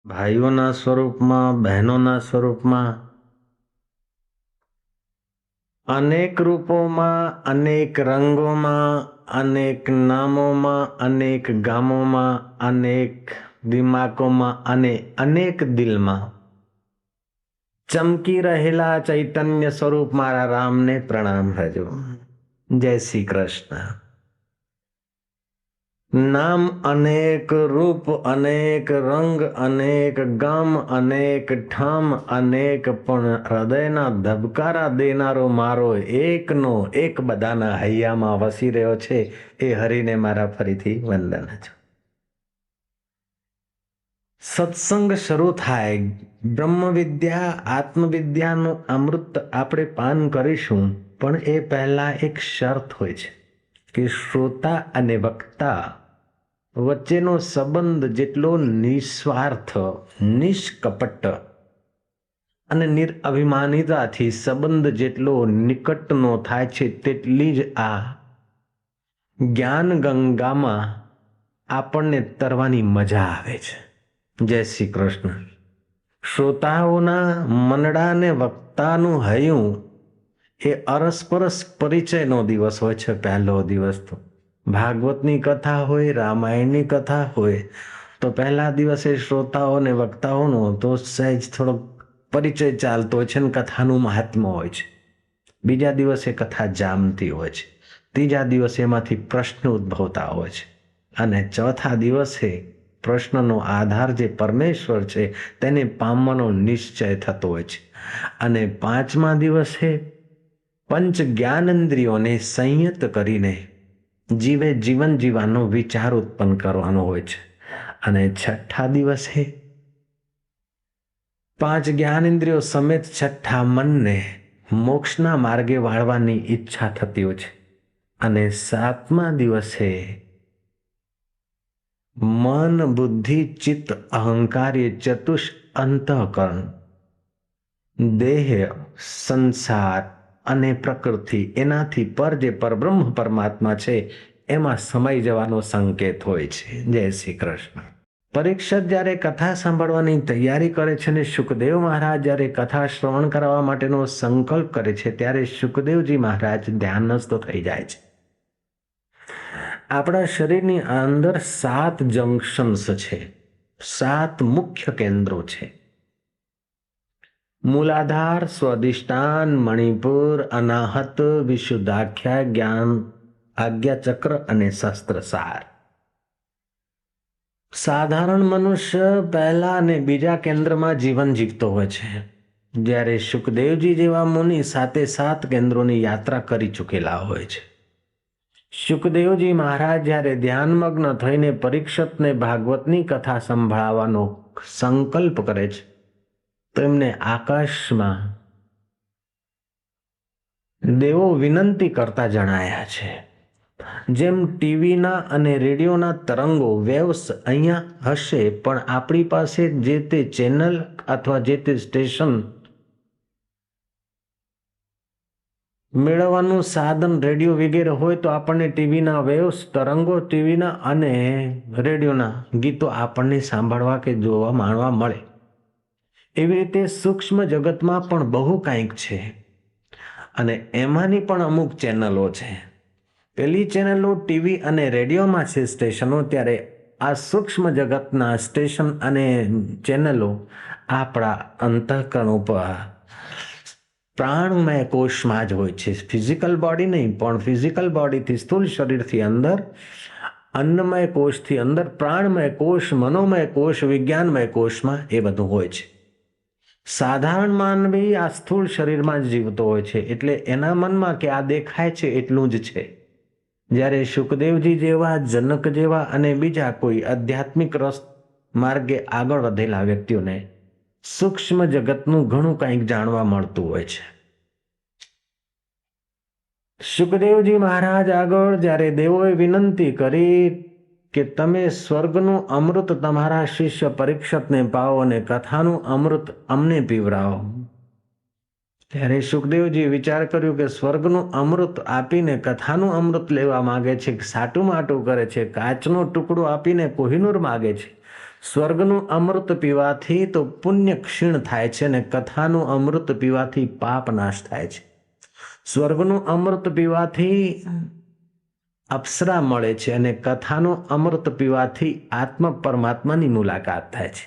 ભાઈઓના સ્વરૂપમાં, બહેનોના સ્વરૂપમાં, અનેક રૂપોમાં, અનેક રંગોમાં, અનેક નામોમાં, અનેક ગામોમાં, અનેક દિમાગોમાં અને અનેક દિલમાં ચમકી રહેલા ચૈતન્ય સ્વરૂપ મારા રામને પ્રણામ હજો. જય શ્રી કૃષ્ણ. નામ અનેક, રૂપ અનેક, રંગ અનેક, ગામ અનેક, ઠામ અનેક, પણ હૃદયના ધબકારા દેનારો મારો એકનો એક બધાના હૈયામાં વસી રહ્યો છે એ હરિને મારા ફરીથી વંદન છે. સત્સંગ શરૂ થાય, બ્રહ્મ વિદ્યા આત્મવિદ્યાનું અમૃત આપણે પાન કરીશું, પણ એ પહેલા એક શરત હોય છે કે શ્રોતા અને વક્તા વચ્ચેનો સંબંધ જેટલો નિસ્વાર્થ, નિષ્કપટ અને નિરઅભિમાનિતાથી સંબંધ જેટલો નિકટનો થાય છે, તેટલી જ આ જ્ઞાન ગંગામાં આપણને તરવાની મજા આવે છે. જય શ્રી કૃષ્ણ. શ્રોતાઓના મનડા ને વક્તાનું હૈયું એ અરસપરસ પરિચયનો દિવસ હોય છે. પહેલો દિવસ તો ભાગવતની કથા હોય, રામાયણની કથા હોય તો પહેલા દિવસે શ્રોતાઓ અને વક્તાઓનો તો સહેજ થોડોક પરિચય ચાલતો હોય છે ને કથાનું મહાત્મ્ય હોય છે. બીજા દિવસે કથા જામતી હોય છે. ત્રીજા દિવસે એમાંથી પ્રશ્ન ઉદ્ભવતા હોય છે અને ચોથા દિવસે પ્રશ્નનો આધાર જે પરમેશ્વર છે તેને પામવાનો નિશ્ચય થતો હોય છે અને પાંચમા દિવસે પંચ જ્ઞાનેન્દ્રિયોને સંયત કરીને જીવન જીવવાનો વિચાર ઉત્પન્ન કરવાનો હોય છે અને છઠ્ઠા દિવસે પાંચ જ્ઞાનેન્દ્રિયો સમેત છઠ્ઠા મનને મોક્ષના માર્ગે વાળવાની ઈચ્છા થતી હોય છે અને સાતમા દિવસે મન, બુદ્ધિ, ચિત્ત, અહંકાર એ ચતુષ અંતઃકરણ, દેહ, સંસાર અને પ્રકૃતિ એનાથી પર જે પરબ્રહ્મ પરમાત્મા છે એમાં સમાઈ જવાનો સંકેત હોય છે. જય શ્રી કૃષ્ણ. પરીક્ષિત જ્યારે કથા સાંભળવાની તૈયારી કરે છે અને શુકદેવ મહારાજ જ્યારે કથા શ્રવણ કરવા માટેનો સંકલ્પ કરે છે ત્યારે શુકદેવજી મહારાજ ધ્યાનસ્થ થઈ જાય છે. આપણા શરીરની અંદર 7 જંક્શન્સ છે, 7 મુખ્ય કેન્દ્રો છે. મૂલાધાર, સ્વાદિષ્ટાન, મણિપુર, અનાહત, વિશુદ્ધાખ્યા, જ્ઞાન, આજ્ઞાચક્ર અને શસ્ત્રસાર. સાધારણ મનુષ્ય પહેલા અને બીજા કેન્દ્રમાં જીવન જીવતો હોય છે, જ્યારે શુકદેવજી જેવા મુનિ 7 કેન્દ્રોની યાત્રા કરી ચૂકેલા હોય છે. શુકદેવજી મહારાજ જ્યારે ધ્યાનમગ્ન થઈને પરીક્ષિતને ભાગવતની કથા સંભળાવવાનો સંકલ્પ કરે છે તો એમને આકાશમાં દેવો વિનંતી કરતા જણાયા છે. જેમ ટીવીના અને રેડિયોના તરંગો વેવ્સ અહીંયા હશે, પણ આપણી પાસે જે તે ચેનલ અથવા જે તે સ્ટેશન મેળવવાનું સાધન રેડિયો વગેરે હોય તો આપણને ટીવીના વેવ્સ તરંગો, ટીવીના અને રેડિયોના ગીતો આપણને સાંભળવા કે જોવા માણવા મળે. એવી રીતે સૂક્ષ્મ જગતમાં પણ બહુ કંઈક છે અને એમાંની પણ અમુક ચેનલો છે. પેલી ચેનલો ટીવી અને રેડિયોમાં છે સ્ટેશનો, ત્યારે આ સૂક્ષ્મ જગતના સ્ટેશન અને ચેનલો આપણા અંતઃકરણ ઉપર પ્રાણમય કોષમાં જ હોય છે. ફિઝિકલ બોડી નહીં, પણ ફિઝિકલ બોડીથી સ્થૂળ શરીરથી અંદર, અન્નમય કોષથી અંદર, પ્રાણમય કોષ, મનોમય કોષ, વિજ્ઞાનમય કોષમાં એ બધું હોય છે. સાધારણ માનવી આ સ્થૂળ શરીરમાં જ જીવતો હોય છે, એટલે એના મનમાં કે આ દેખાય છે એટલું જ છે. જ્યારે શુકદેવજી જેવા, જનક જેવા અને બીજા કોઈ આધ્યાત્મિક રસ માર્ગે આગળ વધેલા વ્યક્તિઓને સૂક્ષ્મ જગતનું ઘણું કંઈક જાણવા મળતું હોય છે. શુકદેવજી મહારાજ આગળ જ્યારે દેવોએ વિનંતી કરી કે તમે સ્વર્ગનું અમૃત તમારા શિષ્ય પરીક્ષિતને પાવો અને કથાનું અમૃત અમને પીવડાવો, ત્યારે શુકદેવજી વિચાર કર્યું કે સ્વર્ગનું અમૃત આપીને કથાનું અમૃત લેવા માંગે છે, સાટું માટું કરે છે, કાચનો ટુકડો આપીને કોહિનૂર માગે છે, સ્વર્ગનું અમૃત પીવાથી તો પુણ્ય ક્ષીણ થાય છે અને કથાનું અમૃત પીવાથી પાપ નાશ થાય છે. સ્વર્ગનું અમૃત પીવાથી અપ્સરા મળે છે અને કથાનું અમૃત પીવાથી આત્મ પરમાત્માની મુલાકાત થાય છે.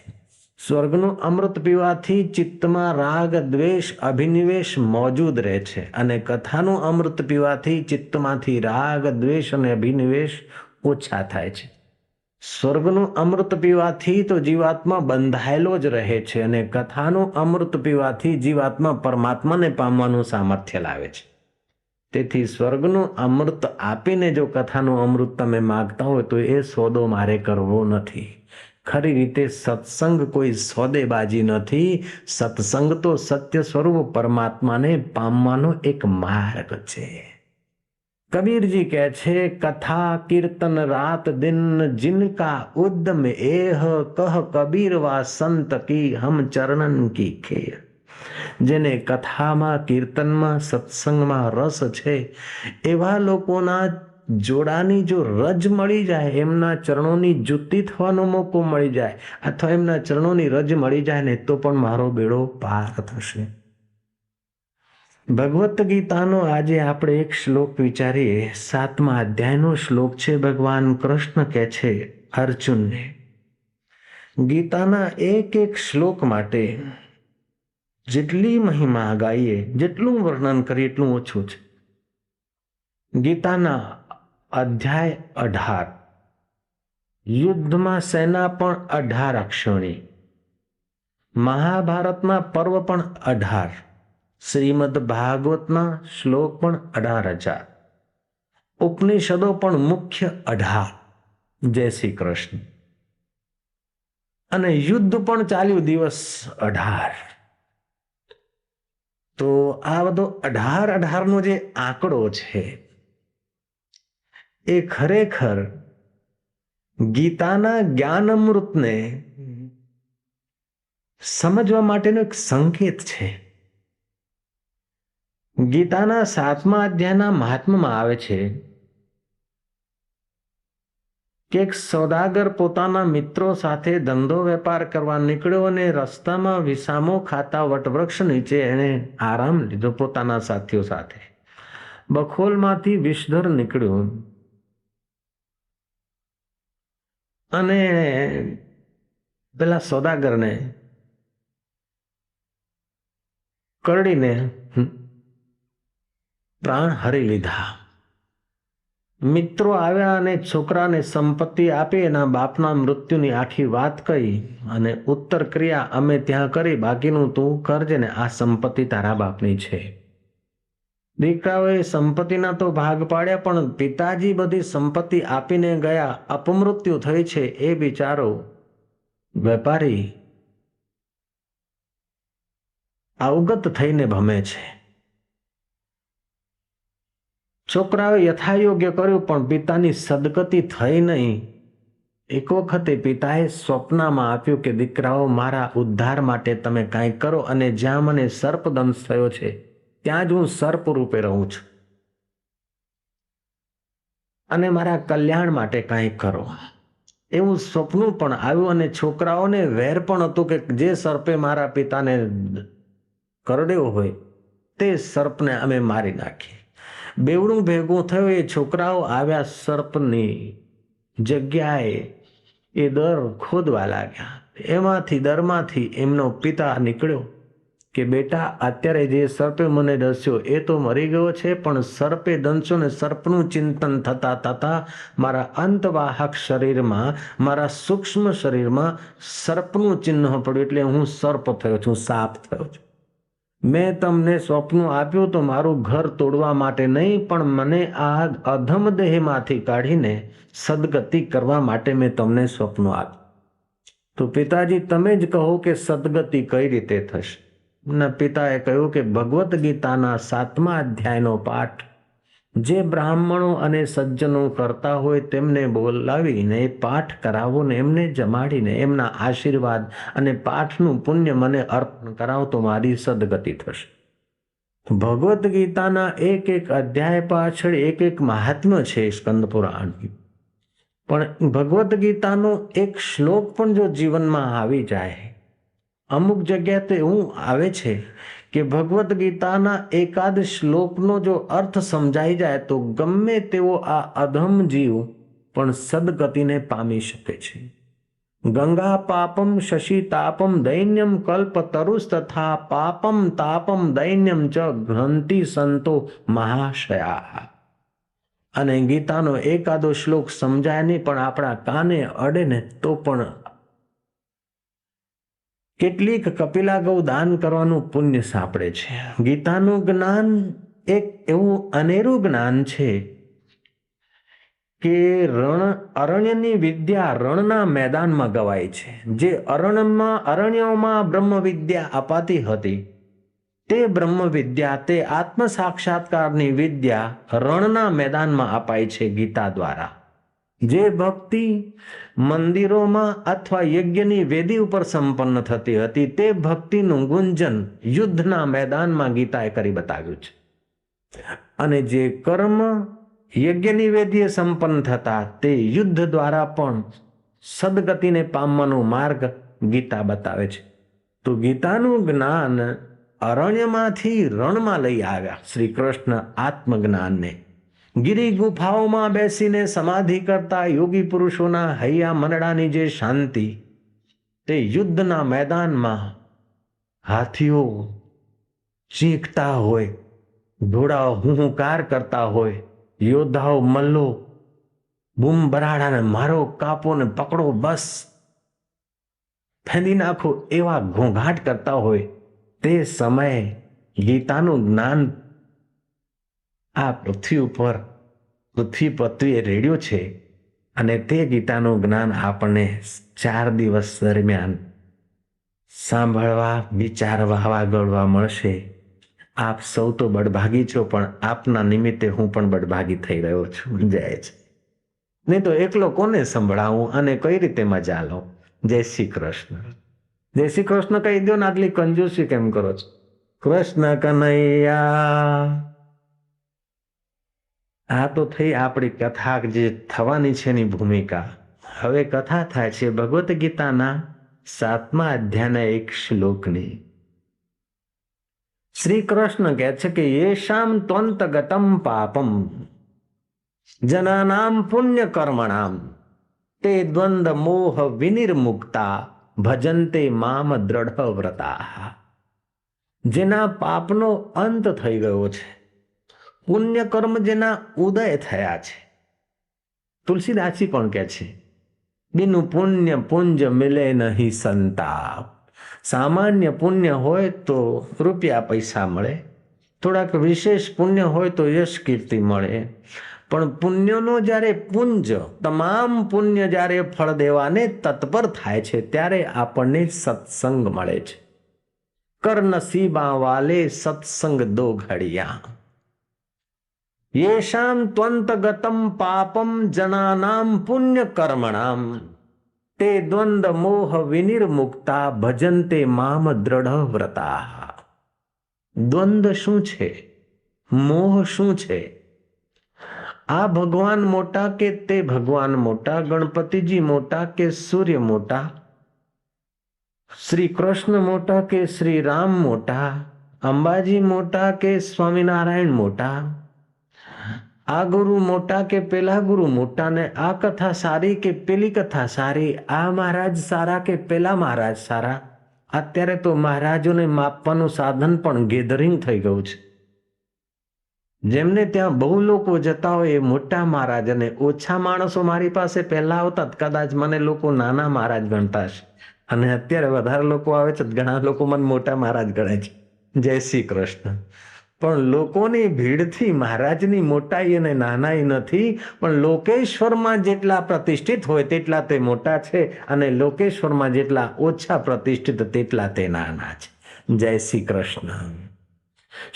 સ્વર્ગનું અમૃત પીવાથી ચિત્તમાં રાગ દ્વેષ અભિનિવેશ મોજૂદ રહે છે અને કથાનું અમૃત પીવાથી ચિત્તમાંથી રાગ દ્વેષ અને અભિનિવેશ ઓછા થાય છે. સ્વર્ગનું અમૃત પીવાથી તો જીવાત્મા બંધાયેલો જ રહે છે અને કથાનું અમૃત પીવાથી જીવાત્મા પરમાત્માને પામવાનું સામર્થ્ય લાવે છે. તેથી સ્વર્ગનું અમૃત આપીને જો કથાનું અમૃત તમે માગતા હોય તો એ સોદો મારે કરવો નથી. ખરી રીતે સત્સંગ કોઈ સોદેબાજી નથી. સત્સંગ તો સત્ય સ્વરૂપ પરમાત્માને પામવાનો એક માર્ગ છે. કબીરજી કહે છે, કથા કીર્તન રાત દિન જિનકા ઉદ્દમ એહ કહ કબીર વા સંત કી હમ ચરણન કી ખેર. જેને કથામાં કીર્તનમાં સત્સંગમાં રસ છે એવા લોકોના જોડાની જો રજ મળી જાય, એમના ચરણોની જુતી થવાનો મોકો મળી જાય અથવા એમના ચરણોની રજ મળી જાય ને તો પણ મારો બેડો પાર થશે. ભગવદ્ ગીતાનો આજે આપણે એક શ્લોક વિચારીએ. 7મા અધ્યાયનો શ્લોક છે. ભગવાન કૃષ્ણ કહે છે અર્જુનને, ગીતાના એક એક શ્લોક માટે જેટલી મહિમા ગાઈએ, જેટલું વર્ણન કરીએ એટલું ઓછું છે. ગીતાના અધ્યાય 18, યુદ્ધમાં સેના પણ 18 અક્ષોણી, મહાભારતના પર્વ પણ 18, શ્રીમદ ભાગવતના શ્લોક પણ 18,000, ઉપનિષદો પણ મુખ્ય 18. જય શ્રી કૃષ્ણ. અને યુદ્ધ પણ ચાલ્યું દિવસ 18. તો આ બધો 18 નો જે આંકડો છે એ ખરેખર ગીતાના જ્ઞાન અમૃતને સમજવા માટેનો એક સંકેત છે. ગીતાના 7મા અધ્યાયના મહાત્મામાં આવે છે કે એક સોદાગર પોતાના મિત્રો સાથે ધંધો વેપાર કરવા નીકળ્યો અને રસ્તામાં વિસામો ખાતા વટવૃક્ષ નીચે એણે આરામ લીધો પોતાના સાથીઓ સાથે. બખોલમાંથી વિષધર નીકળ્યું અને પેલા સોદાગરને કરડીને પ્રાણ હરી લીધા. મિત્રો આવ્યા અને છોકરાને સંપત્તિ આપી એના બાપના મૃત્યુની આખી વાત કહી અને ઉત્તર ક્રિયા અમે ત્યાં કરી, બાકીનું તું કરજે ને આ સંપત્તિ તારા બાપની છે. દીકરાઓએ સંપત્તિના તો ભાગ પાડ્યા પણ પિતાજી બધી સંપત્તિ આપીને ગયા, અપમૃત્યુ થઈ છે. એ બિચારો વેપારી અવગત થઈને ભમે છે. છોકરાએ યથાયોગ્ય કર્યું પણ પિતાની સદગતિ થઈ નહીં. એક વખતે પિતાએ સ્વપ્નમાં આપ્યું કે દીકરાઓ મારા ઉદ્ધાર માટે તમે કાંઈ કરો અને જ્યાં મને સર્પદંશ થયો છે ત્યાં જ હું સર્પ રૂપે રહું છું અને મારા કલ્યાણ માટે કાંઈ કરો. એવું સ્વપ્ન પણ આવ્યું અને છોકરાઓને વેર પણ હતું કે જે સર્પે મારા પિતાને કરડ્યો હોય તે સર્પને અમે મારી નાખીએ. બેવડું ભેગું થયું. એ છોકરાઓ આવ્યા સર્પની જગ્યાએ, એ દર ખોદવા લાગ્યા. એમાંથી દરમાંથી એમનો પિતા નીકળ્યો કે બેટા અત્યારે જે સર્પે મને ડસ્યો એ તો મરી ગયો છે, પણ સર્પે દંશો ને સર્પનું ચિંતન થતા થતા મારા અંતવાહક શરીરમાં, મારા સૂક્ષ્મ શરીરમાં સર્પનું ચિહ્ન પડ્યું એટલે હું સર્પ થયો છું, સાપ થયો છું. મેં તમને સ્વપ્ન આપ્યું તો મારું ઘર તોડવા માટે નહીં, પણ મને આ અધમ દેહમાંથી કાઢીને સદગતિ કરવા માટે મેં તમને સ્વપ્ન આપ્યું. તો પિતાજી તમે જ કહો કે સદગતિ કઈ રીતે થશે? પિતાએ કહ્યું કે ભગવદ્ ગીતાના 7મા અધ્યાયનો પાઠ જે બ્રાહ્મણો અને સજ્જનો કરતા હોય તેમને બોલાવીને એ પાઠ કરાવો ને એમને જમાડીને એમના આશીર્વાદ અને પાઠનું પુણ્ય મને અર્પણ કરાવો તો મારી સદગતિ થશે. ભગવદ્ ગીતાના એક એક અધ્યાય પાછળ એક એક મહાત્મ્ય છે. સ્કંદ પુરાણ પણ ભગવદ્ ગીતાનો એક શ્લોક પણ જો જીવનમાં આવી જાય, અમુક જગ્યાએ તો એવું આવે છે કે ભગવદ્ ગીતાના એકાદ શ્લોકનો જો અર્થ સમજાઈ જાય તો ગમે તેવો આ અધમ જીવ પણ સદગતિને પામી શકે છે. ગંગા પાપમ શશી તાપમ દૈન્યમ કલ્પ તરુસ તથા પાપમ તાપમ દૈન્યમ ચ ઘ્રંતિ સંતો મહાશયા. અને ગીતાનો એકાદો શ્લોક સમજાય નહીં પણ આપણા કાને અડે ને તો પણ કેટલીક કપિલા ગૌ દાન કરવાનું પુણ્ય સાંપડે છે. ગીતાનું જ્ઞાન એક એવું અનેરું જ્ઞાન છે કે અરણ્યની વિદ્યા રણના મેદાનમાં ગવાય છે. જે અરણ્યોમાં બ્રહ્મ વિદ્યા અપાતી હતી તે બ્રહ્મ વિદ્યા, તે આત્મ સાક્ષાત્કારની વિદ્યા રણના મેદાનમાં અપાય છે ગીતા દ્વારા. જે ભક્તિ મંદિરોમાં અથવા યજ્ઞની વેદી ઉપર સંપન્ન થતી હતી તે ભક્તિનું ગુંજન યુદ્ધના મેદાનમાં ગીતાએ કરી બતાવ્યું છે. અને જે કર્મ યજ્ઞની વેદીએ સંપન્ન થતા તે યુદ્ધ દ્વારા પણ સદગતિને પામવાનો માર્ગ ગીતા બતાવે છે. તો ગીતાનું જ્ઞાન અરણ્યમાંથી રણમાં લઈ આવ્યા શ્રી કૃષ્ણ આત્મજ્ઞાનને. ગિરી ગુફાઓમાં બેસીને સમાધિ કરતા યોગી પુરુષોના હૈયા મનડાની જે શાંતિ તે યુદ્ધના મેદાનમાં હાથીઓ ચીખતા હોય, ઘોડાઓ હુંકાર કરતા હોય, યોદ્ધાઓ મલ્લો બૂમ બરાડાને મારો, કાપો ને પકડો, બસ ફેંદી નાખો એવા ઘોંઘાટ કરતા હોય તે સમયે ગીતાનું જ્ઞાન આ પૃથ્વી પૃથ્વી રેડિયો છે. અને તે ગીતાનું જ્ઞાન આપણને 4 દિવસ દરમિયાન સાંભળવા, વિચારવા, વાગળવા મળશે. આપ સૌ તો બળભાગી છો, પણ આપના નિમિત્તે હું પણ બળભાગી થઈ રહ્યો છું. જય છે. નહીં તો એકલો કોને સંભળાવું અને કઈ રીતે મજા લઉં. જય શ્રી કૃષ્ણ. જય શ્રી કૃષ્ણ કહી દો ને, આટલી કંજૂસી કેમ કરો છો? કૃષ્ણ કનૈયા. આ તો થઈ આપણી કથા જે થવાની છે એની ભૂમિકા. હવે કથા થાય છે ભગવદ્ ગીતાના 7મા અધ્યાયના એક શ્લોકની. શ્રી કૃષ્ણ કહે છે કે યેષામ ત્વંતગતમ પાપમ જનાનામ પુણ્ય કર્મણામ તે દ્વંદ મોહ વિનિર્મુક્તા ભજન્તે મામ દ્રઢ વ્રતા. જેના પાપનો અંત થઈ ગયો છે, પુણ્ય કર્મ જેના ઉદય થયા છે. તુલસીદાસજી પણ કહે છે બિનું પુણ્ય પુંજ મિલે નહીં સંતાપ. સામાન્ય પુણ્ય હોય તો રૂપિયા પૈસા મળે, થોડાક વિશેષ પુણ્ય હોય તો યશ કીર્તિ મળે, પણ પુણ્યનો જ્યારે પુંજ, તમામ પુણ્ય જ્યારે ફળ દેવાને તત્પર થાય છે ત્યારે આપણને સત્સંગ મળે છે. કર નસીબા વાલે સત્સંગ દો ઘડિયા. યેષામ ત્વંતગતમ પાપમ જનાનામ પુણ્ય કર્મણામ તે દ્વંદ મોહ વિનિર્મુક્તા ભજન્તે મામ દ્રઢ વ્રતા. દ્વંદ શું છે? મોહ શું છે? આ ભગવાન મોટા કે તે ભગવાન મોટા, ગણપતિજી મોટા કે સૂર્ય મોટા, શ્રી કૃષ્ણ મોટા કે શ્રી રામ મોટા, અંબાજી મોટા કે સ્વામિનારાયણ મોટા, આ ગુરુ મોટા કે પેલા ગુરુ મોટા, ને આ કથા સારી કે પેલી કથા સારી, આ મહારાજ સારા કે પેલા મહારાજ સારા. અત્યારે તો મહારાજોને માપવાનું સાધન પણ ગેધરિંગ થઈ ગયું છે. જેમને ત્યાં બહુ લોકો જતા હોય એ મોટા મહારાજ, અને ઓછા માણસો મારી પાસે પહેલા આવતા કદાચ મને લોકો નાના મહારાજ ગણતા છે, અને અત્યારે વધારે લોકો આવે છે, ઘણા લોકો મને મોટા મહારાજ ગણે છે. જય શ્રી કૃષ્ણ. પણ લોકોની ભીડથી મહારાજની મોટાઈ અને નાનાઈ નથી, પણ લોકેશ્વરમાં જેટલા પ્રતિષ્ઠિત હોય તેટલા તે મોટા છે, અને લોકેશ્વરમાં જેટલા ઓછા પ્રતિષ્ઠિત તેટલા તે નાના છે. જય શ્રી કૃષ્ણ.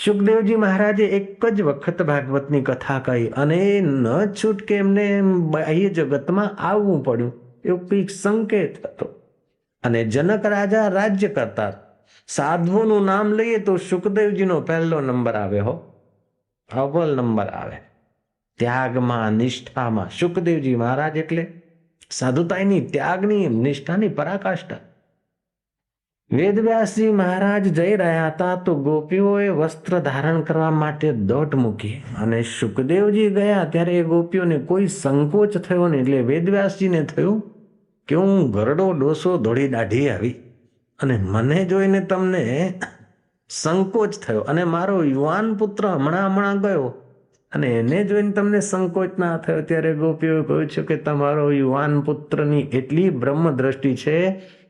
સુખદેવજી મહારાજે એક જ વખત ભાગવતની કથા કહી અને ન છૂટકે એમને બાહ્ય જગતમાં આવવું પડ્યું, એવું કંઈક સંકેત હતો. અને જનક રાજા રાજ્ય કરતા, સાધુઓનું નામ લઈએ તો સુખદેવજીનો પહેલો નંબર આવે, અવ્વલ નંબર આવે. ત્યાગમાં, નિષ્ઠામાં. શુકદેવજી મહારાજ એટલે સાધુતાની, ત્યાગની, નિષ્ઠાની પરાકાષ્ઠા. વેદવ્યાસજી મહારાજ જઈ રહ્યા હતા તો ગોપીઓએ વસ્ત્ર ધારણ કરવા માટે દોટ મૂકી અને શુકદેવજી ગયા ત્યારે એ ગોપીઓને કોઈ સંકોચ થયો નહીં. એટલે વેદવ્યાસજીને થયું કે હું ગરડો ડોસો ધોળી દાઢી આવી અને મને જોઈને તમને સંકોચ થયો અને મારો યુવાન પુત્ર હમણાં ગયો અને એને જોઈને તમને સંકોચ ના થયો. ત્યારે ગોપીઓએ કહ્યું છે કે તમારો યુવાન પુત્રની એટલી બ્રહ્મ દ્રષ્ટિ છે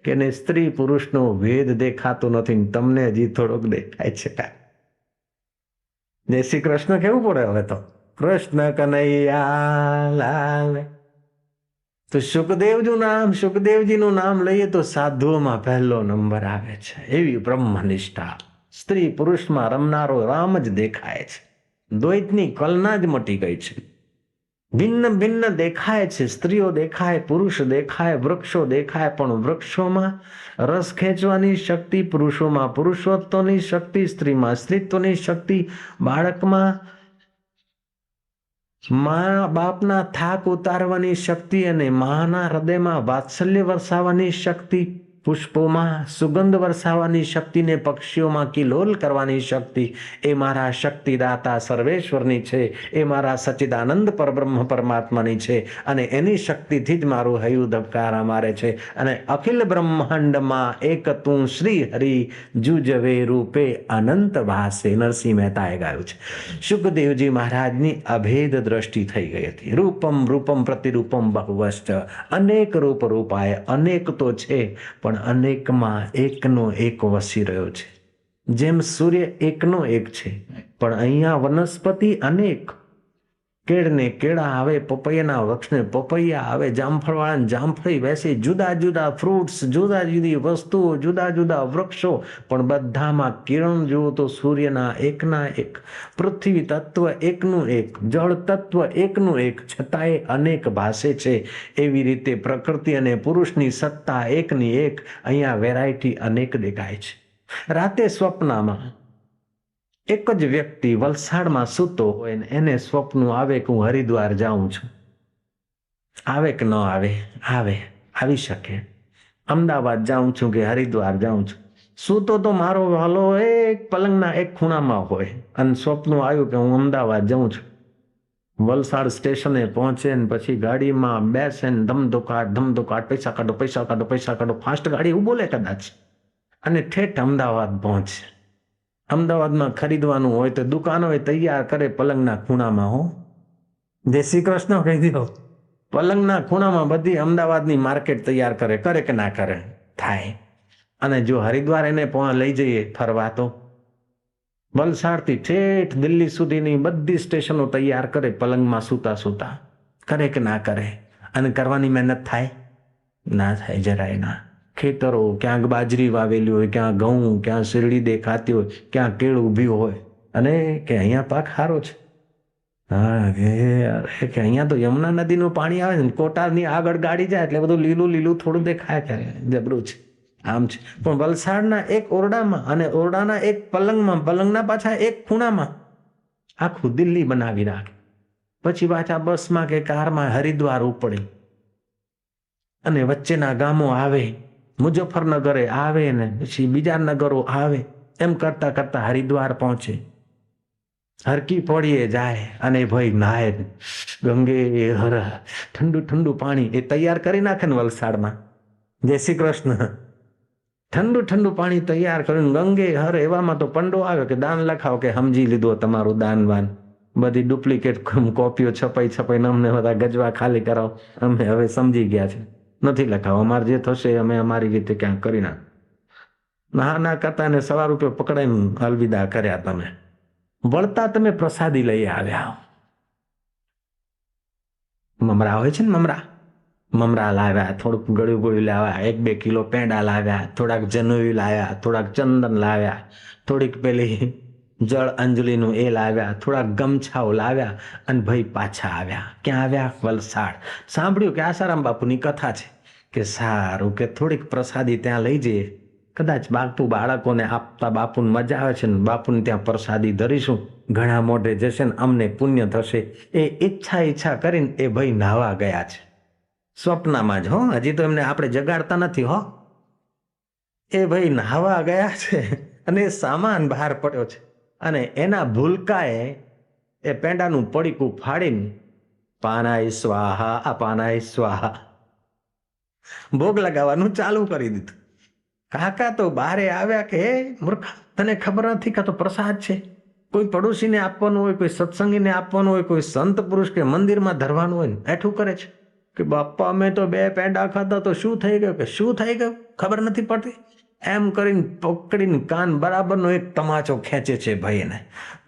કે એને સ્ત્રી પુરુષનો ભેદ દેખાતો નથી, તમને હજી થોડોક દેખાય છે. જય શ્રી કૃષ્ણ કેવું પડે હવે તો, કૃષ્ણ કનૈયા લાલ. તો શુકદેવજીનું નામ લઈએ તો સાધુઓમાં પહેલો નંબર આવે છે. એવી બ્રહ્મનિષ્ઠા, સ્ત્રી પુરુષમાં રમનારો રામ જ દેખાય છે. દ્વૈતની કલ્પના જ મટી ગઈ છે. ભિન્ન ભિન્ન દેખાય છે, સ્ત્રીઓ દેખાય, પુરુષ દેખાય, વૃક્ષો દેખાય, પણ વૃક્ષોમાં રસ ખેંચવાની શક્તિ, પુરુષોમાં પુરુષોત્વની શક્તિ, સ્ત્રીમાં સ્ત્રીત્વની શક્તિ, બાળકમાં મા બાપના થાક ઉતારવાની શક્તિ અને માના હૃદયમાં વાત્સલ્ય વરસાવવાની શક્તિ, પુષ્પોમાં સુગંધ વરસાવવાની શક્તિ ને પક્ષીઓમાં કિલોલ કરવાની શક્તિ એ મારા શક્તિદાતા સર્વેશ્વરની છે, એ મારા સચ્ચિદાનંદ પરબ્રહ્મ પરમાત્માની છે અને એની શક્તિથી જ મારું હૈયું ધબકારા મારે છે. અને અખિલ બ્રહ્માંડમાં એક તું શ્રી હરિ જુજવે રૂપે અનંત ભાસે. નરસિંહ મહેતાએ ગાયું છે. શુકદેવજી મહારાજની અભેદ દ્રષ્ટિ થઈ ગઈ હતી. રૂપમ રૂપમ પ્રતિરૂપમ બહુવશ્ચ, અનેક રૂપ રૂપાય, અનેક તો છે પણ અનેકમાં એકનો એક વસી રહ્યો છે. જેમ સૂર્ય એકનો એક છે પણ અહીંયા વનસ્પતિ અનેક, કેળને કેળા આવે, પપૈયાના વૃક્ષને પપૈયા આવે, જામફળવાળાને જામફળી બેસી, જુદા જુદા ફ્રૂટ્સ, જુદા જુદી વસ્તુઓ, જુદા જુદા વૃક્ષો, પણ બધામાં કિરણ જુઓ તો સૂર્યના એકના એક, પૃથ્વી તત્વ એકનું એક, જળ તત્વ એકનું એક, છતાંય અનેક ભાસે છે. એવી રીતે પ્રકૃતિ અને પુરુષની સત્તા એકની એક, અહીંયા વેરાયટી અનેક દેખાય છે. રાતે સ્વપ્નમાં એક જ વ્યક્તિ વલસાડમાં સૂતો હોય ને એને સ્વપ્ન આવે કે હું હરિદ્વાર જાઉં છું. આવે કે ન આવે? આવે, આવી શકે. અમદાવાદ જાઉં છું કે હરિદ્વાર જાઉં છું. સૂતો તો મારો વાલો એક પલંગના એક ખૂણામાં હોય અને સ્વપ્ન આવ્યું કે હું અમદાવાદ જાઉં છું. વલસાડ સ્ટેશને પહોંચે ને પછી ગાડીમાં બેસે ને ધમધોકાટ, પૈસા કાઢો, ફાસ્ટ ગાડી એવું બોલે કદાચ, અને ઠેઠ અમદાવાદ પહોંચે. અમદાવાદમાં ખરીદવાનું હોય તો દુકાનો તૈયાર કરે પલંગના ખૂણામાં. હો, જય શ્રી કૃષ્ણ કહી દીધો. પલંગના ખૂણામાં બધી અમદાવાદની માર્કેટ તૈયાર કરે કે ના કરે? થાય. અને જો હરિદ્વાર એને લઈ જઈએ ફરવા તો વલસાડથી ઠેઠ દિલ્હી સુધીની બધી સ્ટેશનો તૈયાર કરે પલંગમાં સૂતા કરે કે ના કરે? અને કરવાની મહેનત થાય? ના થાય, જરાય ના. ખેતરો, ક્યાંક બાજરી વાવેલી હોય, ક્યાં ઘઉં, ક્યાં શેરડી દેખાતી હોય, ક્યાં કેળ ઊભી હોય, અને કે અહીંયા પાક સારો છે. હા કે અહીંયા તો યમુના નદીનું પાણી આવે ને, કોટાની આગળ ગાડી જાય એટલે બધું લીલું લીલું થોડું દેખાય, કરે જબરું છે, આમ છે. પણ વલસાડના એક ઓરડામાં અને ઓરડાના એક પલંગમાં, પલંગના પાછા એક ખૂણામાં આખું દિલ્હી બનાવી રાખે. પછી પાછા બસમાં કે કારમાં હરિદ્વાર ઉપડે અને વચ્ચેના ગામો આવે, મુઝફ્ફરનગરે આવે ને પછી બીજા નગરો આવે, એમ કરતા કરતા હરિદ્વાર પહોંચે. હરકી પોળીએ જાય અને ભાઈ નાય, ગંગે હર, ઠંડુ ઠંડુ પાણી એ તૈયાર કરી નાખે ને વલસાડમાં. જય શ્રી કૃષ્ણ. ઠંડુ ઠંડુ પાણી તૈયાર કરીને ગંગે હર, એવામાં તો પંડો આવ્યો કે દાન લખાવો કે સમજી લીધો તમારું દાનવાન. બધી ડુપ્લિકેટ કોપીઓ છપાઈને અમને બધા ગજવા ખાલી કરાવો, અમે હવે સમજી ગયા છે, નથી લખાવો, અમારે જે થશે અમે અમારી રીતે ક્યાંક કરી નાખ. ના કરતા ને ₹1 પકડાઈને અલવિદા કર્યા. તમે વળતા તમે પ્રસાદી લઈ આવ્યા. મમરા હોય છે ને, મમરા લાવ્યા, થોડુંક ગળ્યું લાવ્યા, 1-2 કિલો પેંડા લાવ્યા, થોડાક જનોઈ લાવ્યા, થોડાક ચંદન લાવ્યા, થોડીક પેલી જળ અંજલિનું એ લાવ્યા, થોડાક ગમછાઓ લાવ્યા અને ભાઈ પાછા આવ્યા. ક્યાં આવ્યા? વલસાડ. સાંભળ્યું કે આસારામ બાપુની કથા છે, કે સારું કે થોડીક પ્રસાદી ત્યાં લઈ જઈએ, કદાચ બાપુ બાળકોને આપતા બાપુને મજા આવે છે ને બાપુને ત્યાં પ્રસાદી ધરીશું. ઘણા મોઢે જશે ને અમને પુણ્ય થશે. એ ઈચ્છા કરીને એ ભાઈ નાહવા ગયા છે સ્વપ્નમાં જ. હો, હજી તો એમને આપણે જગાડતા નથી. હો, એ ભાઈ નાહવા ગયા છે અને સામાન બહાર પડ્યો છે અને એના ભૂલકાએ એ પેંડાનું પડીકું ફાડીને પાનાય સ્વાહા અપાનાય સ્વાહા ભોગ લગાવવાનું ચાલુ કરી દીધું. કાકા તો બારે આવ્યા કે હે મૂર્ખ, તને ખબર નથી કે તો પ્રસાદ છે, કોઈ પડોશીને આપવાનું હોય, કોઈ સત્સંગીને આપવાનું હોય, કોઈ સંત પુરુષ કે મંદિરમાં ધરવાનું હોય ને એઠું કરે છે કે બાપા અમે તો 2 પેંડા ખાધા તો શું થઈ ગયું, કે શું થઈ ગયું ખબર નથી પડતી. એમ કરીને પકડીને કાન બરાબરનો એક તમાચો ખેંચે છે ભાઈ. એને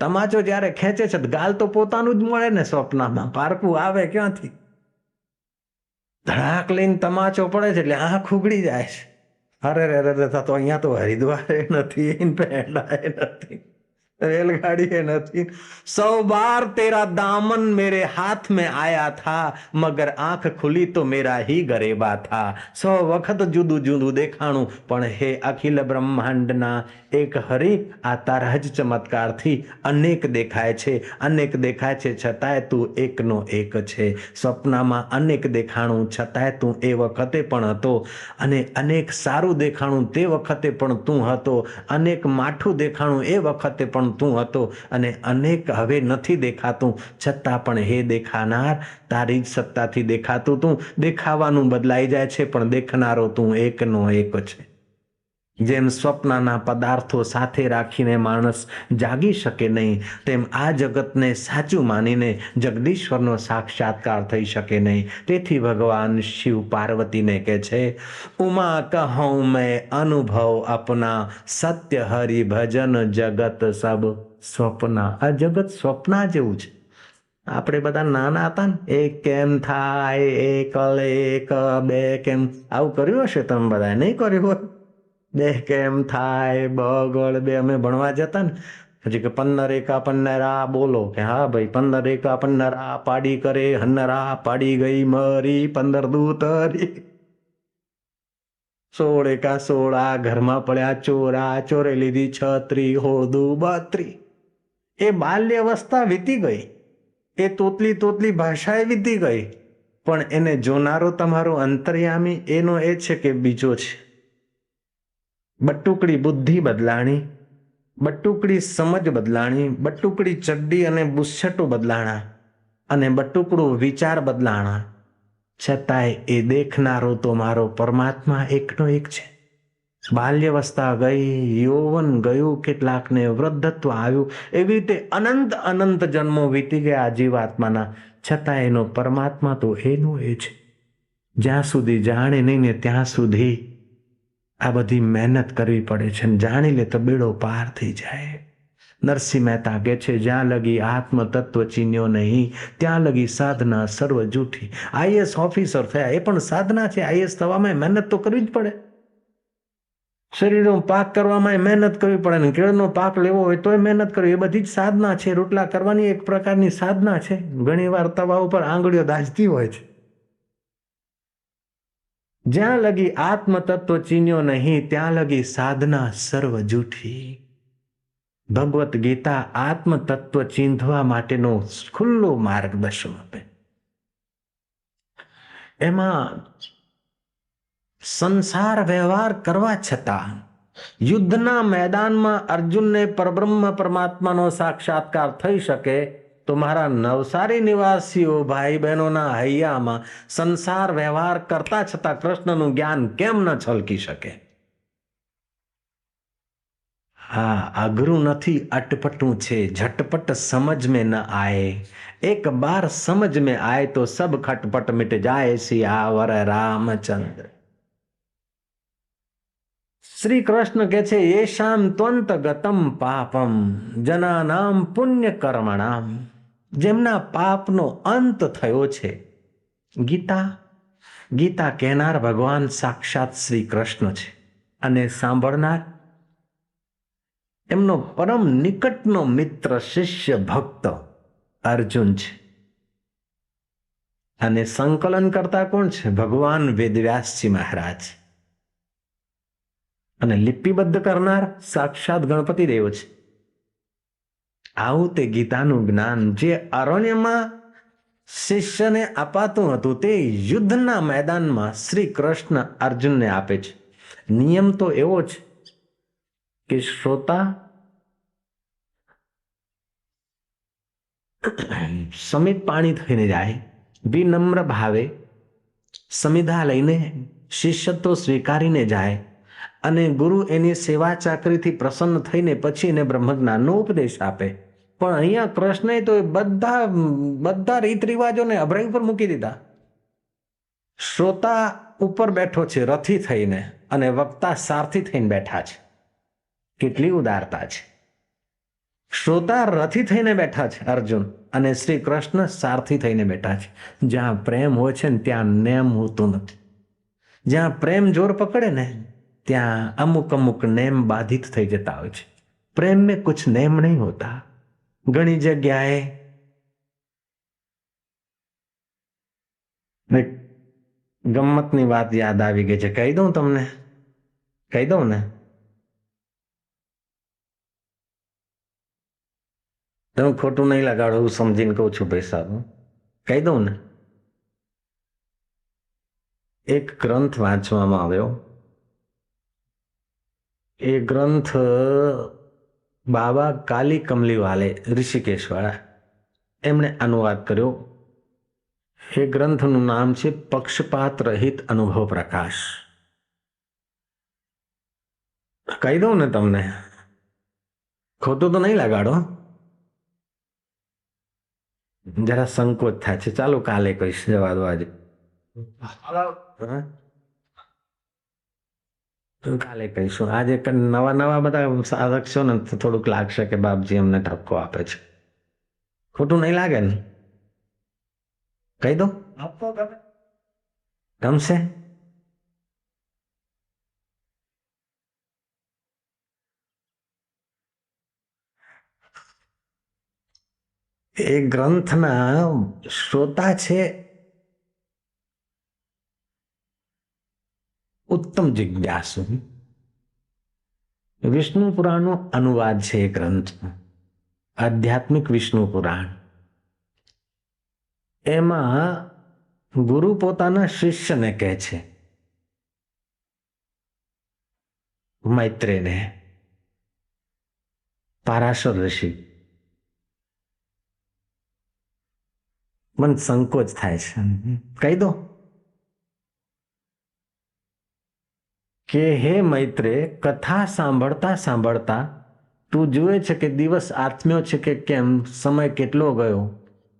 તમાચો જ્યારે ખેંચે છે ગાલ તો પોતાનું જ મળે ને સ્વપ્નમાં, પારકું આવે ક્યાંથી. ધડાક લઈને તમાચો પડે છે એટલે આંખ ઉઘડી જાય છે. અરે રે રે, તો અહીંયા તો હરિદ્વારે નથી, પેંડા નથી, रेलगाड़ी नहीं. 100 बार तेरा दामन मेरे हाथ में आया था, मगर आंख खुली तो मेरा ही गरेबा था. 100 વખત જુદું જુદું દેખાણું, પણ હે અખિલ બ્રહ્માંડના એક હરિ, આ તારા જ ચમત્કારથી અનેક દેખાય છે, અનેક દેખાય છે, છતાંય તું એકનો એક છે. સ્વપ્નમાં અનેક દેખાણું, છતાંય તું એ વખતે પણ હતો, અને અનેક સારું દેખાણું તે વખતે પણ તું હતો, અનેક માઠું દેખાણું એ વખતે પણ તું હતો, અને અનેક હવે નથી દેખાતું, છતાં પણ હે દેખાનાર, તારી જ સત્તાથી દેખાતું તું. દેખાવાનું બદલાઈ જાય છે પણ દેખનારો તું એકનો એક છે. જેમ સ્વપ્નના પદાર્થો સાથે રાખીને માણસ જાગી શકે નહીં, તેમ આ જગતને સાચું માનીને જગદીશ્વરનો સાક્ષાત્કાર થઈ શકે નહીં. તેથી ભગવાન શિવ પાર્વતીને કહે છે, ઉમા કહું મેં અનુભવ અપના, સત્ય હરિ ભજન જગત સબ સ્વપ્ના. આ જગત સ્વપ્ના જેવું છે. આપણે બધા નાના હતા ને, એક કેમ થાય, એક એક, બે કેમ, આવું કર્યું હશે તમે બધા, નહીં કર્યું હોય? 2 કેમ થાય, બગડ 2 અમે ભણવા જતા ને, પછી કે 15 એકા 15 બોલો, કે હા ભાઈ 15 એકા 15 પાડી કરે હનરા, પાડી ગઈ મરી 15 દૂતરી. 16 એકા 16 ઘરમાં પડ્યા ચોરા, ચોરે લીધી છત્રી, હોદું 32. એ બાલ્ય અવસ્થા વીતી ગઈ, એ તોતલી ભાષાએ વીતી ગઈ, પણ એને જોનારો તમારો અંતર્યામી એનો એ છે કે બીજો છે. બટુકડી બુદ્ધિ બદલાણી, બટુકડી સમજ બદલાણી, બટુકડી ચડ્ડી અને બુસ્સટો બદલાણા, અને બટુકડું વિચાર બદલાણા, છતાંય એ દેખનારો તો મારો પરમાત્મા એકનો એક છે. બાલ્યવસ્થા ગઈ, યૌવન ગયું, કેટલાકને વૃદ્ધત્વ આવ્યું, એવી રીતે અનંત અનંત જન્મો વીતી ગયા જીવાત્માના, છતાં એનો પરમાત્મા તો એનો એ છે. જ્યાં સુધી જાણે નહીં ને ત્યાં સુધી આ બધી મહેનત કરવી પડે છે, જાણી લે તો બેડો પાર થઈ જાય. નરસિંહ મહેતા કહે છે, જ્યાં લગી આત્મ તત્વ ચીન્યો નહીં, ત્યાં લગી સાધના સર્વ જૂઠી. આઈએસ ઓફિસર થયા એ પણ સાધના છે. આઈએસ થવામાં મહેનત તો કરવી જ પડે. શરીરનો પાક કરવામાં મહેનત કરવી પડે ને કેળનો પાક લેવો હોય તોય મહેનત કરવી, એ બધી જ સાધના છે. રોટલા કરવાની એક પ્રકારની સાધના છે. ઘણી વાર તવા ઉપર આંગળીઓ દાઝતી હોય છે. જ્યાં લગી આત્મ તત્વ ચીન્યો નહીં, ત્યાં લગી સાધના સર્વ જૂઠી. ભગવત ગીતા આત્મ તત્વ ચીંધવા માટેનો ખુલ્લો માર્ગદર્શન આપે. એમાં સંસાર વ્યવહાર કરવા છતાં યુદ્ધના મેદાનમાં અર્જુનને પરબ્રહ્મ પરમાત્માનો સાક્ષાત્કાર થઈ શકે, તો મારા નવસારી નિવાસીઓ ભાઈ બહેનોના હૈયામાં સંસાર વ્યવહાર કરતા છતાં કૃષ્ણનું જ્ઞાન કેમ ન છલકી શકે? હા, અઘરું નથી, અટપટું છે. झटपट समझ में न आए, एक बार समझ में आए तो सब खटपट मिट जाए. सियावर रामचंद्र. શ્રી કૃષ્ણ કહે છે, યેષામ ત્વંત ગતમ પાપમ જનાનામ પુણ્ય કર્મણામ. જેમના પાપનો અંત થયો છે. ગીતા કહેનાર ભગવાન સાક્ષાત શ્રી કૃષ્ણ છે, અને સાંભળનાર એમનો પરમ નિકટનો મિત્ર શિષ્ય ભક્ત અર્જુન છે. અને સંકલન કરતા કોણ છે? ભગવાન વેદવ્યાસજી મહારાજ. અને લિપિબદ્ધ કરનાર સાક્ષાત ગણપતિ દેવ છે. આવું તે ગીતાનું જ્ઞાન જે અરણ્યમાં શિષ્યને અપાતું હતું તે યુદ્ધના મેદાનમાં શ્રી કૃષ્ણ અર્જુનને આપે છે. નિયમ તો એવો છે કે શ્રોતા સમિત પાણી થઈને જાય, વિનમ્ર ભાવે સમિધા લઈને શિષ્યત્વ સ્વીકારીને જાય અને ગુરુ એની સેવા ચાકરીથી પ્રસન્ન થઈને પછી એને બ્રહ્મજ્ઞાનનો ઉપદેશ આપે. પણ અહીંયા કૃષ્ણએ તો બધા રીત રિવાજોને અભરાઈ ઉપર મૂકી દીધા. શ્રોતા ઉપર બેઠો છે રથી થઈને અને વક્તા સારથી થઈને બેઠા છે. કેટલી ઉદારતા છે! શ્રોતા રથી થઈને બેઠા છે અર્જુન, અને શ્રી કૃષ્ણ સારથી થઈને બેઠા છે. જ્યાં પ્રેમ હોય છે ને ત્યાં નેમ હોતું નથી. જ્યાં પ્રેમ જોર પકડે ને ત્યાં અમુક અમુક નેમ બાધિત થઈ જતા હોય છે. પ્રેમ में कुछ नेम नहीं होता. ઘણી જગ્યાએ ગમ્મતની વાત યાદ આવી ગઈ છે, કહી દઉં તમને? કહી દઉં ને? તમે ખોટું નહીં લગાડો એવું સમજીને કહું છું ભાઈ સાહેબ. કહી દઉં ને? એક ગ્રંથ વાંચવામાં આવ્યો. એ ગ્રંથ બાબા કાલી કમલીવાલે ઋષિકેશ વાળા એમણે અનુવાદ કર્યો. એ ગ્રંથનું નામ છે પક્ષપાત રહિત અનુભવ પ્રકાશ. કહી દઉં ને તમને? ખોટું તો નહીં લગાડો? જરા સંકોચ થાય છે. ચાલો કાલે કહીશ, જવા દો આજે. કાલે કહીશું. આજે નવા નવા બધા સાધક છો ને થોડુંક લાગશે કે બાપજી અમને ઠપકો આપે છે. ખોટું નહીં લાગે ને? કહી દો. ગમશે? એ ગ્રંથના શ્રોતા છે ઉત્તમ જિજ્ઞાસુ. વિષ્ણુ પુરાણનો અનુવાદ છે એ ગ્રંથ, આધ્યાત્મિક વિષ્ણુ પુરાણ. એમાં ગુરુ પોતાના શિષ્યને કહે છે, મૈત્રેયને, પારાશર ઋષિ. મને સંકોચ થાય છે, કહી દો કે હે મૈત્રેય, કથા સાંભળતા સાંભળતા તું જુએ છે કે દિવસ આથમ્યો છે કે કેમ, સમય કેટલો ગયો,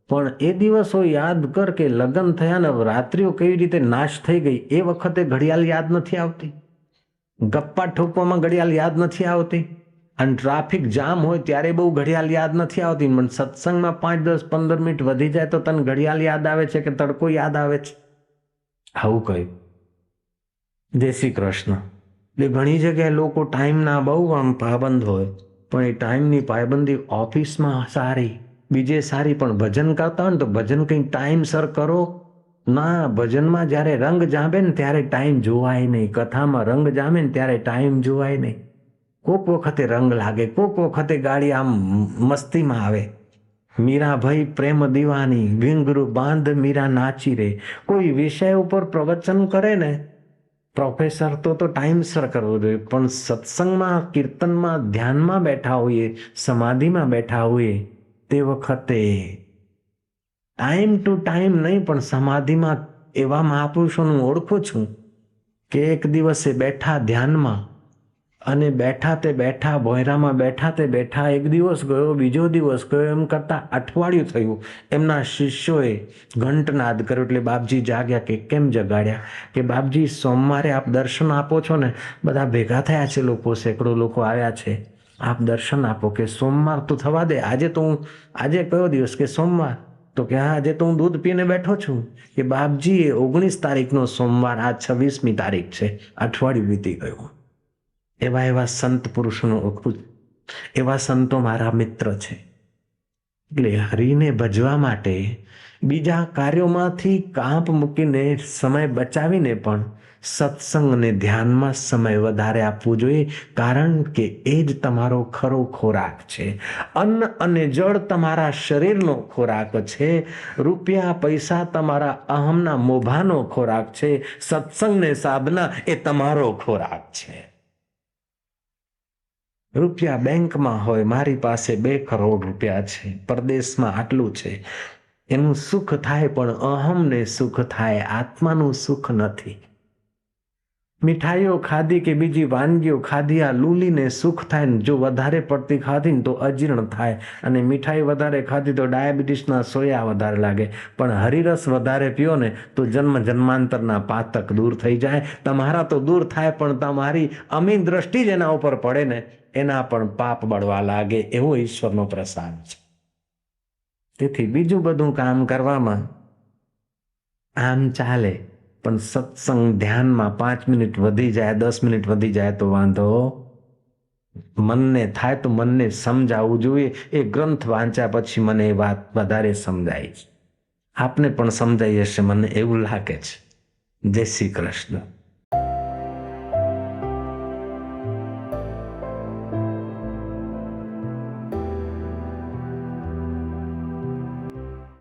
પણ એ દિવસો યાદ કર કે લગ્ન થયા ને રાત્રિઓ કેવી રીતે નાશ થઈ ગઈ. એ વખતે ઘડિયાળ યાદ નથી આવતી, ગપ્પા ઠોકવામાં ઘડિયાળ યાદ નથી આવતી, અને ટ્રાફિક જામ હોય ત્યારે બહુ ઘડિયાળ યાદ નથી આવતી. પણ સત્સંગમાં 5, 10, 15 મિનિટ વધી જાય તો તને ઘડિયાળ યાદ આવે છે કે તડકો યાદ આવે છે? આવું કહ્યું. જય શ્રી કૃષ્ણ. એટલે ઘણી જગ્યાએ લોકો ટાઈમના બહુ આમ પાબંદ હોય, પણ એ ટાઈમની પાબંદી ઓફિસમાં સારી, બીજે સારી, પણ ભજન કરતા હોય ને તો ભજન કંઈક ટાઈમસર કરો. ના, ભજનમાં જ્યારે રંગ જામે ને ત્યારે ટાઈમ જોવાય નહીં, કથામાં રંગ જામે ને ત્યારે ટાઈમ જોવાય નહીં. કોક વખતે રંગ લાગે, કોક વખતે ગાડી આમ મસ્તીમાં આવે. મીરાભાઈ પ્રેમ દીવાની, ઘીંઘરું બાંધ મીરા નાચી રે. કોઈ વિષય ઉપર પ્રવચન કરે ને પ્રોફેસર તો ટાઈમસર કરવું જોઈએ, પણ સત્સંગમાં, કીર્તનમાં, ધ્યાનમાં બેઠા હોઈએ, સમાધિમાં બેઠા હોઈએ તે વખતે ટાઈમ ટુ ટાઈમ નહીં, પણ સમાધિમાં એવા મહાપુરુષોનું ઓળખું છું કે એક દિવસે બેઠા ધ્યાનમાં અને બેઠા તે બેઠા ભોયરામાં, બેઠા તે બેઠા એક દિવસ ગયો, બીજો દિવસ ગયો, એમ કરતાં અઠવાડિયું થયું. એમના શિષ્યોએ ઘંટનાદ કર્યો એટલે બાપજી જાગ્યા. કે કેમ જગાડ્યા? કે બાપજી સોમવારે આપ દર્શન આપો છો ને, બધા ભેગા થયા છે લોકો, સેંકડો લોકો આવ્યા છે, આપ દર્શન આપો. કે સોમવાર તો થવા દે, આજે તો હું, આજે કયો દિવસ? કે સોમવાર. તો કે હા, આજે તો હું દૂધ પીને બેઠો છું. કે બાપજી એ 19 તારીખનો સોમવાર, આ 26મી તારીખ છે, અઠવાડિયું વીતી ગયું. એવા એવા સંત પુરુષોનું ઓળખું, એવા સંતો મારા મિત્ર છે. એટલે હરિને ભજવા માટે બીજા કાર્યોમાંથી કાંપ મૂકીને, સમય બચાવીને પણ સત્સંગ અને ધ્યાનમાં સમય વધારે આપવો જોઈએ, કારણ કે એ જ તમારો ખરો ખોરાક છે. અન્ન અને જળ તમારા શરીરનો ખોરાક છે. રૂપિયા પૈસા તમારા અહમના મોભાનો ખોરાક છે. સત્સંગ ને સાધના એ તમારો ખોરાક છે. રૂપિયા બેંકમાં હોય, મારી પાસે 2 કરોડ રૂપિયા છે, પરદેશમાં આટલું છે, એનું સુખ થાય પણ અહમને સુખ થાય, આત્માનું સુખ નથી. મીઠાઈઓ ખાધી કે બીજી વાનગીઓ ખાધી, આ લૂલીને સુખ થાય ને જો વધારે પડતી ખાધી ને તો અજીર્ણ થાય, અને મીઠાઈ વધારે ખાધી તો ડાયાબિટીસના સોયા વધારે લાગે, પણ હરિરસ વધારે પીઓ ને તો જન્મ જન્માંતરના પાતક દૂર થઈ જાય. તમારા તો દૂર થાય પણ તમારી અમી દ્રષ્ટિ જ એના ઉપર પડે ને એના પણ પાપ બળવા લાગે, એવો ઈશ્વરનો પ્રસાદ છે. તેથી બીજું બધું કામ કરવામાં આમ ચાલે, પણ સત્સંગ ધ્યાનમાં 5 મિનિટ વધી જાય, 10 મિનિટ વધી જાય તો વાંધો. મનને થાય તો મનને સમજાવવું જોઈએ. એ ગ્રંથ વાંચ્યા પછી મને એ વાત વધારે સમજાય છે. આપને પણ સમજાઈ હશે, મને એવું લાગે છે. જય શ્રી કૃષ્ણ.